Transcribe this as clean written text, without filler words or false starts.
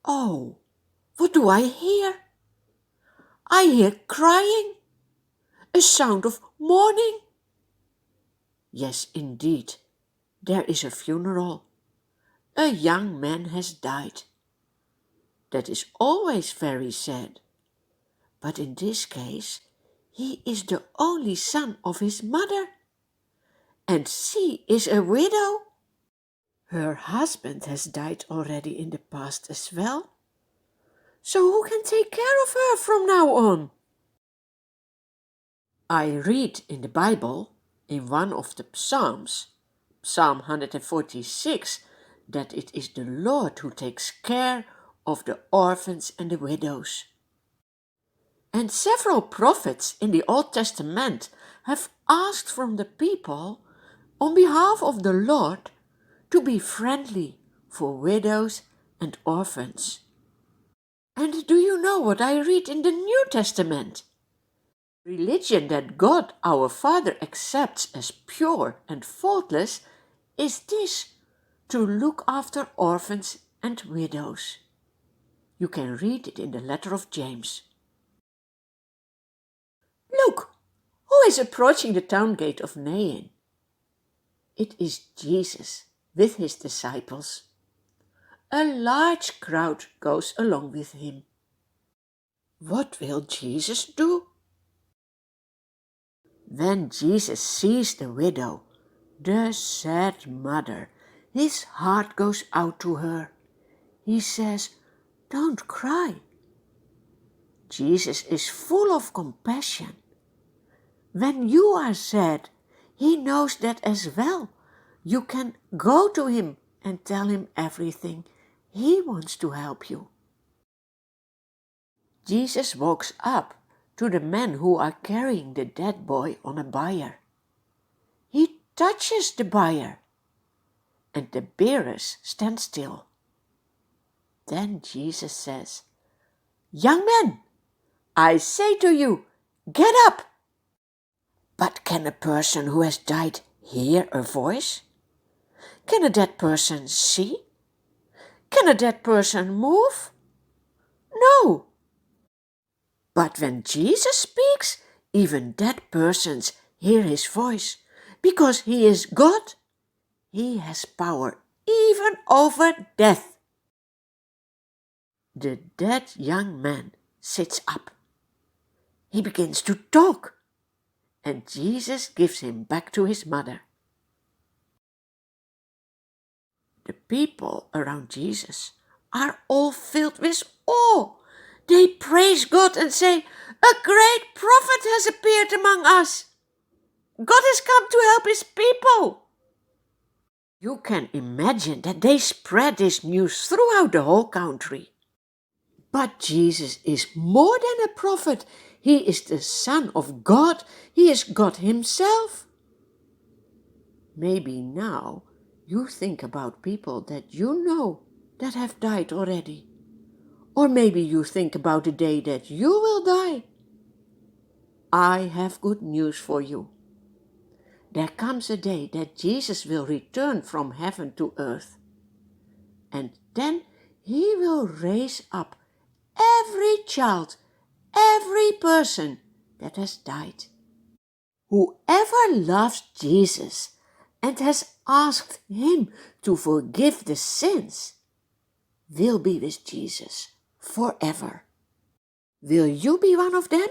Oh, what do I hear? I hear crying, a sound of mourning. Yes, indeed, there is a funeral. A young man has died. That is always very sad. But in this case, he is the only son of his mother, and she is a widow. Her husband has died already in the past as well. So who can take care of her from now on? I read in the Bible, in one of the Psalms, Psalm 146, that it is the Lord who takes care of the orphans and the widows. And several prophets in the Old Testament have asked from the people, on behalf of the Lord, to be friendly for widows and orphans. And do you know what I read in the New Testament? Religion that God our Father accepts as pure and faultless is this: to look after orphans and widows. You can read it in the letter of James. Look, who is approaching the town gate of Nain? It is Jesus with his disciples. A large crowd goes along with him. What will Jesus do? When Jesus sees the widow, the sad mother, his heart goes out to her. He says, "Don't cry." Jesus is full of compassion. When you are sad, he knows that as well. You can go to him and tell him everything. He wants to help you. Jesus walks up to the men who are carrying the dead boy on a bier. He touches the bier, and the bearers stand still. Then Jesus says, "Young men, I say to you, get up." But can a person who has died hear a voice? Can a dead person see? Can a dead person move? No. But when Jesus speaks, even dead persons hear his voice, because he is God. He has power even over death. The dead young man sits up. He begins to talk, and Jesus gives him back to his mother. The people around Jesus are all filled with awe. They praise God and say, "A great prophet has appeared among us. God has come to help his people." You can imagine that they spread this news throughout the whole country. But Jesus is more than a prophet. He is the Son of God. He is God himself. Maybe now you think about people that you know that have died already. Or maybe you think about the day that you will die. I have good news for you. There comes a day that Jesus will return from heaven to earth. And then he will raise up every child, every person that has died. Whoever loves Jesus and has asked him to forgive the sins will be with Jesus forever. Will you be one of them?